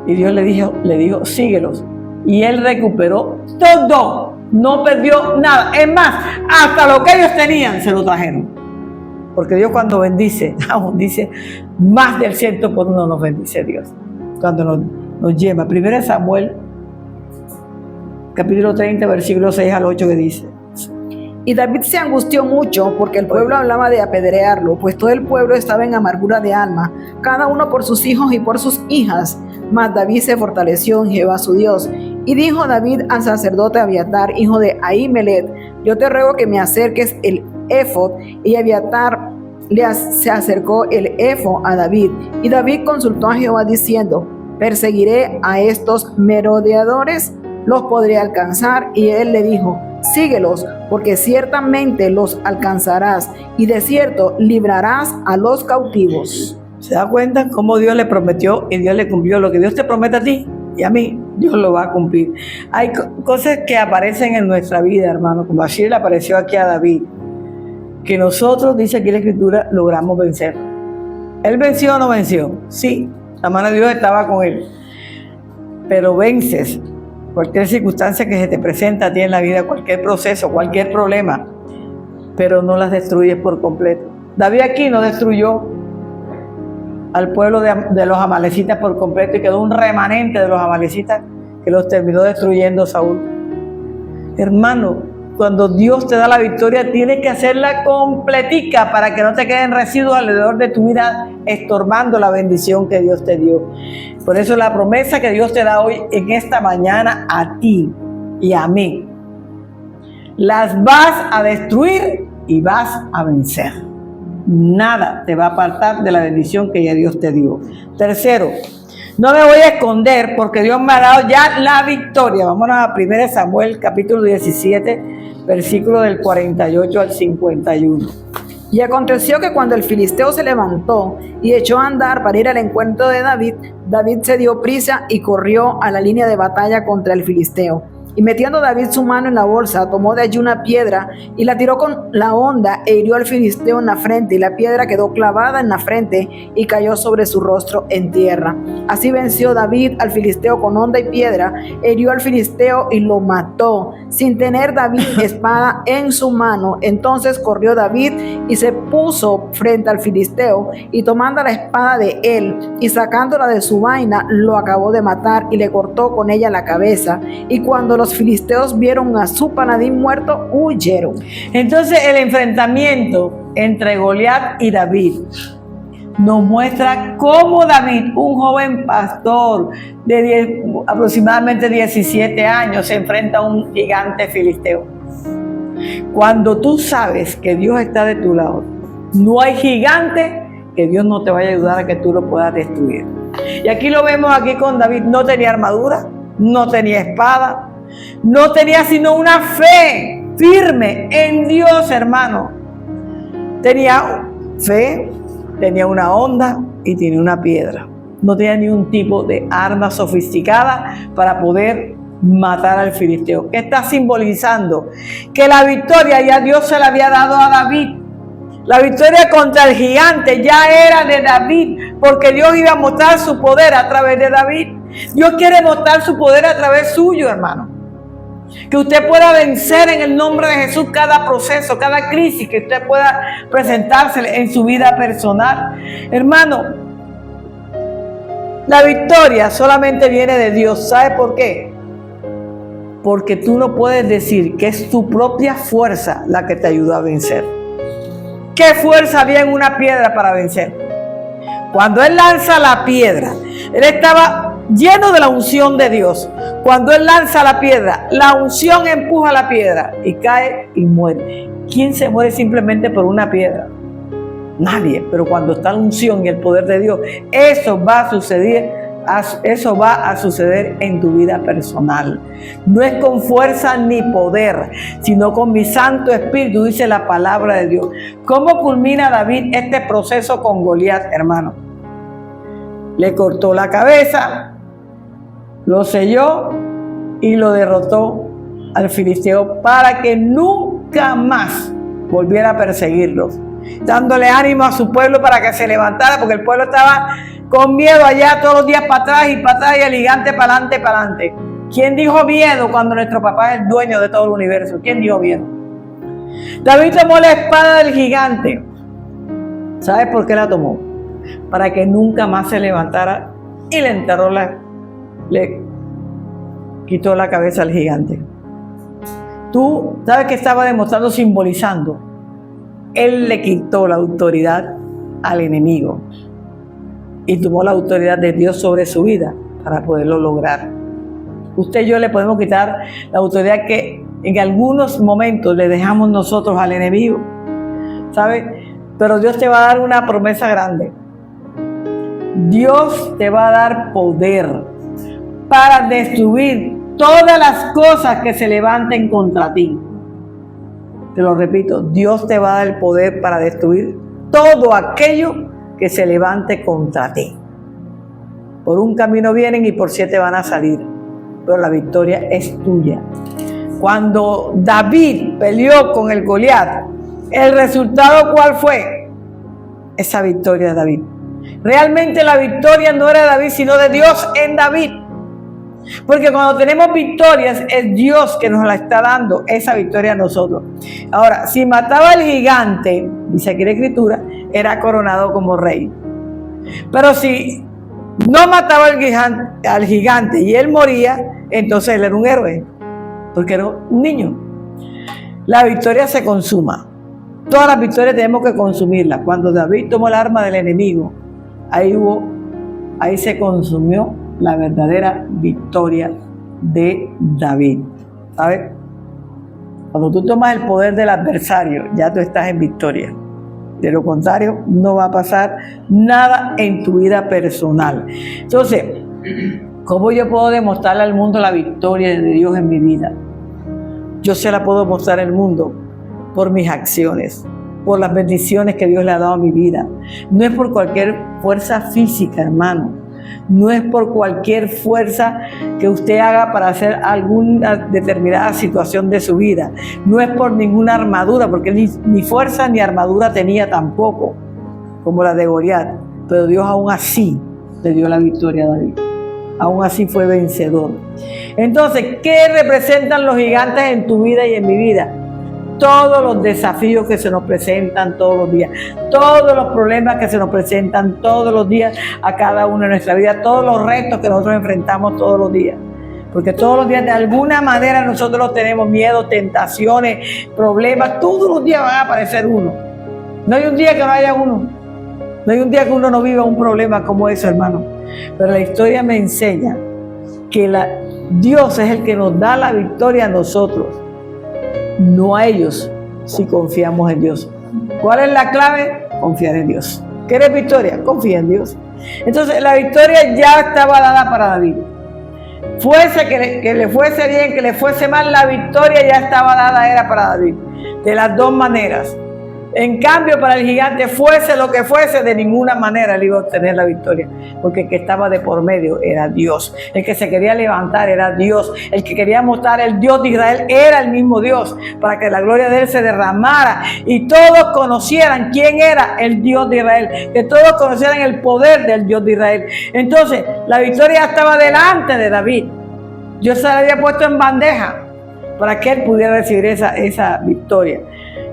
Y Dios le dijo, síguelos. Y Él recuperó todo. No perdió nada. Es más, hasta lo que ellos tenían se lo trajeron. Porque Dios cuando bendice, dice más del 100 por uno nos bendice Dios. Cuando nos lleva. Primero Samuel, capítulo 30, versículo 6 al 8, que dice: Y David se angustió mucho porque el pueblo hablaba de apedrearlo, pues todo el pueblo estaba en amargura de alma, cada uno por sus hijos y por sus hijas. Mas David se fortaleció en Jehová su Dios. Y dijo David al sacerdote Abiatar, hijo de Ahimelech: Yo te ruego que me acerques éfod, y Abiatar se acercó el éfod a David. Y David consultó a Jehová diciendo: ¿perseguiré a estos merodeadores? ¿Los podré alcanzar? Y él le dijo: síguelos, porque ciertamente los alcanzarás, y de cierto librarás a los cautivos. ¿Se da cuenta cómo Dios le prometió y Dios le cumplió? Lo que Dios te promete a ti y a mí, Dios lo va a cumplir. Hay cosas que aparecen en nuestra vida, hermano, como así le apareció aquí a David, que nosotros, dice aquí la Escritura, logramos vencer. ¿Él venció o no venció? Sí, la mano de Dios estaba con él. Pero vences cualquier circunstancia que se te presenta a ti en la vida, cualquier proceso, cualquier problema, pero no las destruyes por completo. David aquí no destruyó al pueblo de los amalecitas por completo, y quedó un remanente de los amalecitas que los terminó destruyendo Saúl. Hermano, cuando Dios te da la victoria, tienes que hacerla completica para que no te queden residuos alrededor de tu vida estorbando la bendición que Dios te dio. Por eso la promesa que Dios te da hoy en esta mañana a ti y a mí, las vas a destruir y vas a vencer. Nada te va a apartar de la bendición que ya Dios te dio. Tercero, no me voy a esconder porque Dios me ha dado ya la victoria. Vámonos a 1 Samuel capítulo 17, versículo del 48 al 51. Y aconteció que cuando el filisteo se levantó y echó a andar para ir al encuentro de David, David se dio prisa y corrió a la línea de batalla contra el filisteo. Y metiendo David su mano en la bolsa, tomó de allí una piedra y la tiró con la honda e hirió al filisteo en la frente, y la piedra quedó clavada en la frente y cayó sobre su rostro en tierra. Así venció David al filisteo con honda y piedra, hirió al filisteo y lo mató, sin tener David espada en su mano. Entonces corrió David y se puso frente al filisteo, y tomando la espada de él y sacándola de su vaina, lo acabó de matar y le cortó con ella la cabeza. Y cuando los filisteos vieron a su paladín muerto, huyeron. Entonces el enfrentamiento entre Goliat y David nos muestra cómo David, un joven pastor de aproximadamente 17 años, se enfrenta a un gigante filisteo. Cuando tú sabes que Dios está de tu lado, no hay gigante que Dios no te vaya a ayudar a que tú lo puedas destruir. Y aquí lo vemos aquí con David. No tenía armadura, no tenía espada, no tenía sino una fe firme en Dios, hermano. Tenía fe, tenía una honda y tenía una piedra. No tenía ni un tipo de arma sofisticada para poder matar al filisteo. ¿Qué está simbolizando? Que la victoria ya Dios se la había dado a David. La victoria contra el gigante ya era de David, porque Dios iba a mostrar su poder a través de David. Dios quiere mostrar su poder a través suyo, hermano. Que usted pueda vencer en el nombre de Jesús cada proceso, cada crisis que usted pueda presentársele en su vida personal. Hermano, la victoria solamente viene de Dios. ¿Sabe por qué? Porque tú no puedes decir que es tu propia fuerza la que te ayuda a vencer. ¿Qué fuerza había en una piedra para vencer? Cuando él lanza la piedra, él estaba lleno de la unción de Dios. Cuando él lanza la piedra, la unción empuja la piedra y cae y muere. ¿Quién se muere simplemente por una piedra? Nadie. Pero cuando está la unción y el poder de Dios, eso va a suceder. Eso va a suceder en tu vida personal. No es con fuerza ni poder, sino con mi Santo Espíritu, dice la palabra de Dios. ¿Cómo culmina David este proceso con Goliat, hermano? Le cortó la cabeza, lo selló y lo derrotó al filisteo para que nunca más volviera a perseguirlos, dándole ánimo a su pueblo para que se levantara, porque el pueblo estaba con miedo allá todos los días para atrás y el gigante para adelante, para adelante. ¿Quién dijo miedo cuando nuestro papá es el dueño de todo el universo? ¿Quién dijo miedo? David tomó la espada del gigante. ¿Sabes por qué la tomó? Para que nunca más se levantara y le enterró le quitó la cabeza al gigante. Tú sabes que estaba demostrando, simbolizando. Él le quitó la autoridad al enemigo y tomó la autoridad de Dios sobre su vida para poderlo lograr. Usted y yo le podemos quitar la autoridad que en algunos momentos le dejamos nosotros al enemigo, ¿sabes? Pero Dios te va a dar una promesa grande. Dios te va a dar poder para destruir todas las cosas que se levanten contra ti. Te lo repito, Dios te va a dar el poder para destruir todo aquello que se levante contra ti. Por un camino vienen y por 7 van a salir, pero la victoria es tuya. Cuando David peleó con el Goliat, ¿el resultado cuál fue? Esa victoria de David. Realmente la victoria no era de David, sino de Dios en David. Porque cuando tenemos victorias, es Dios que nos la está dando, esa victoria a nosotros. Ahora, si mataba al gigante, dice aquí la Escritura, era coronado como rey. Pero si no mataba al gigante y él moría, entonces él era un héroe, porque era un niño. La victoria se consuma. Todas las victorias tenemos que consumirlas. Cuando David tomó el arma del enemigo, ahí se consumió la verdadera victoria de David. ¿Sabes? Cuando tú tomas el poder del adversario, ya tú estás en victoria. De lo contrario, no va a pasar nada en tu vida personal. Entonces, ¿cómo yo puedo demostrarle al mundo la victoria de Dios en mi vida? Yo se la puedo mostrar al mundo por mis acciones, por las bendiciones que Dios le ha dado a mi vida. No es por cualquier fuerza física, hermano. No es por cualquier fuerza que usted haga para hacer alguna determinada situación de su vida. No es por ninguna armadura, porque ni fuerza ni armadura tenía tampoco, como la de Goliat. Pero Dios aún así le dio la victoria a David. Aún así fue vencedor. Entonces, ¿qué representan los gigantes en tu vida y en mi vida? Todos los desafíos que se nos presentan todos los días, todos los problemas que se nos presentan todos los días a cada uno de nuestra vida, todos los retos que nosotros enfrentamos todos los días. Porque todos los días de alguna manera nosotros tenemos miedo, tentaciones, problemas, todos los días van a aparecer uno. No hay un día que no haya uno. No hay un día que uno no viva un problema como eso, hermano. Pero la historia me enseña que Dios es el que nos da la victoria a nosotros, no a ellos, si confiamos en Dios. ¿Cuál es la clave? Confiar en Dios. ¿Quieres victoria? Confía en Dios. Entonces la victoria ya estaba dada para David. Fuese que le fuese bien, que le fuese mal, la victoria ya estaba dada, era para David. De las dos maneras. En cambio, para el gigante, fuese lo que fuese, de ninguna manera él iba a obtener la victoria, porque el que estaba de por medio era Dios. El que se quería levantar era Dios. El que quería mostrar el Dios de Israel era el mismo Dios, para que la gloria de él se derramara y todos conocieran quién era el Dios de Israel, que todos conocieran el poder del Dios de Israel. Entonces, la victoria estaba delante de David. Dios se la había puesto en bandeja para que él pudiera recibir esa victoria.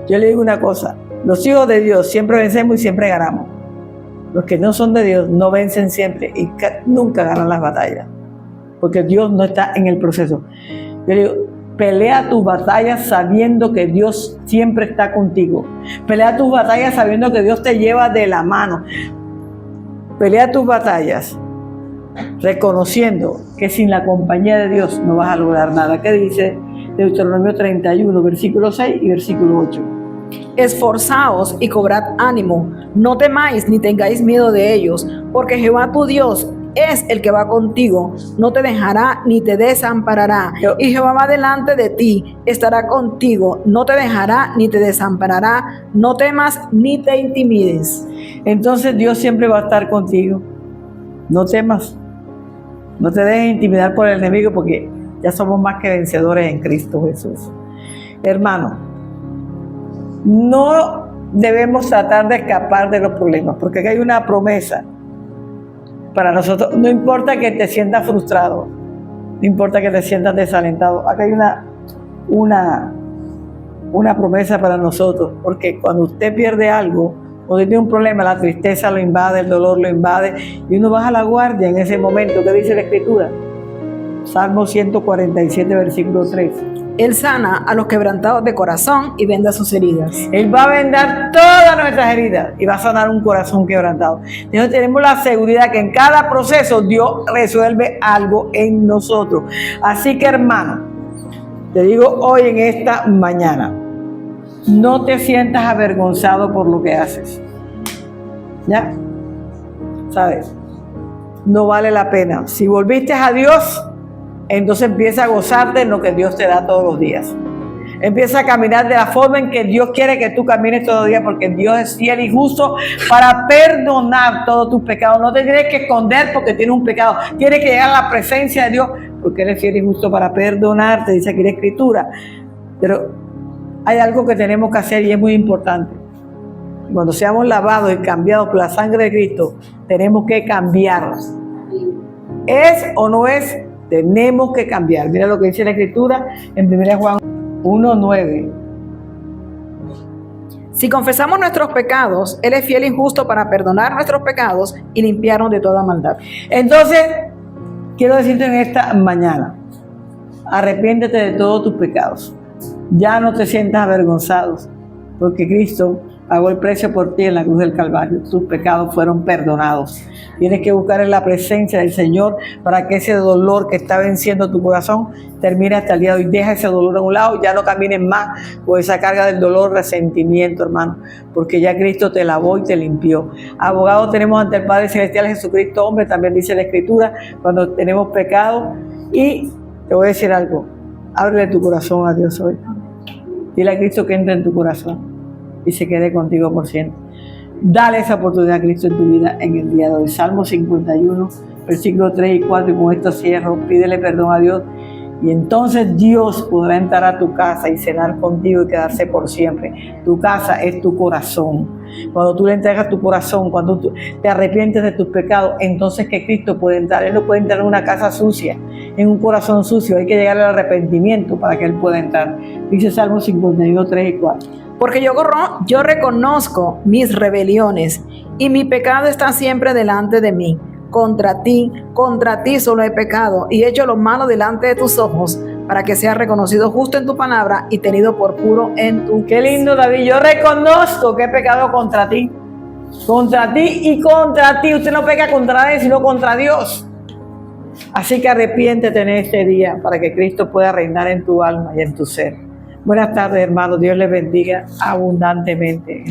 Yo le digo una cosa: los hijos de Dios siempre vencemos y siempre ganamos. Los que no son de Dios no vencen siempre y nunca ganan las batallas, porque Dios no está en el proceso. Yo digo, pelea tus batallas sabiendo que Dios siempre está contigo. Pelea tus batallas sabiendo que Dios te lleva de la mano. Pelea tus batallas reconociendo que sin la compañía de Dios no vas a lograr nada. ¿Qué dice Deuteronomio 31, versículo 6 y versículo 8? Esforzaos y cobrad ánimo, no temáis ni tengáis miedo de ellos, porque Jehová tu Dios es el que va contigo, no te dejará ni te desamparará. Y Jehová va delante de ti, estará contigo, no te dejará ni te desamparará, no temas ni te intimides. Entonces Dios siempre va a estar contigo. No temas, no te dejes intimidar por el enemigo, porque ya somos más que vencedores en Cristo Jesús. Hermano, no debemos tratar de escapar de los problemas, porque aquí hay una promesa para nosotros. No importa que te sientas frustrado, no importa que te sientas desalentado, acá hay una promesa para nosotros, porque cuando usted pierde algo, cuando tiene un problema, la tristeza lo invade, el dolor lo invade, y uno baja la guardia en ese momento. ¿Qué dice la Escritura? Salmo 147, versículo 3. Él sana a los quebrantados de corazón y venda sus heridas. Él va a vendar todas nuestras heridas y va a sanar un corazón quebrantado. Entonces tenemos la seguridad que en cada proceso Dios resuelve algo en nosotros. Así que, hermano, te digo hoy en esta mañana, no te sientas avergonzado por lo que haces. ¿Ya? ¿Sabes? No vale la pena. Si volviste a Dios, entonces empieza a gozarte en lo que Dios te da todos los días. Empieza a caminar de la forma en que Dios quiere que tú camines todos los días, porque Dios es fiel y justo para perdonar todos tus pecados. No te tienes que esconder porque tienes un pecado. Tienes que llegar a la presencia de Dios porque Él es fiel y justo para perdonarte, dice aquí la Escritura. Pero hay algo que tenemos que hacer y es muy importante. Cuando seamos lavados y cambiados por la sangre de Cristo, tenemos que cambiar. ¿Es o no es? Tenemos que cambiar. Mira lo que dice la Escritura en 1 Juan 1:9. Si confesamos nuestros pecados, Él es fiel y justo para perdonar nuestros pecados y limpiarnos de toda maldad. Entonces, quiero decirte en esta mañana, arrepiéntete de todos tus pecados. Ya no te sientas avergonzado, porque Cristo pagó el precio por ti en la cruz del Calvario. Tus pecados fueron perdonados. Tienes que buscar en la presencia del Señor para que ese dolor que está venciendo tu corazón termine hasta el día de hoy. Deja ese dolor a un lado, ya no camines más con esa carga del dolor, resentimiento, hermano, porque ya Cristo te lavó y te limpió. Abogado tenemos ante el Padre Celestial Jesucristo, hombre, también dice la Escritura, cuando tenemos pecado. Y te voy a decir algo, ábrele tu corazón a Dios hoy. Dile a Cristo que entre en tu corazón y se quede contigo por siempre. Dale esa oportunidad a Cristo en tu vida en el día de hoy. Salmo 51, versículos 3 y 4, y con esto cierro. Pídele perdón a Dios y entonces Dios podrá entrar a tu casa y cenar contigo y quedarse por siempre. Tu casa es tu corazón. Cuando tú le entregas tu corazón, cuando tú te arrepientes de tus pecados, entonces que Cristo puede entrar. Él no puede entrar en una casa sucia, en un corazón sucio. Hay que llegar al arrepentimiento para que Él pueda entrar. Dice Salmo 51, 3 y 4. Porque yo reconozco mis rebeliones y mi pecado está siempre delante de mí. Contra ti solo he pecado y he hecho lo malo delante de tus ojos, para que seas reconocido justo en tu palabra y tenido por puro en tu... Qué lindo, David. Yo reconozco que he pecado contra ti. Contra ti y contra ti. Usted no peca contra Él, sino contra Dios. Así que arrepiéntete en este día para que Cristo pueda reinar en tu alma y en tu ser. Buenas tardes, hermanos. Dios les bendiga abundantemente.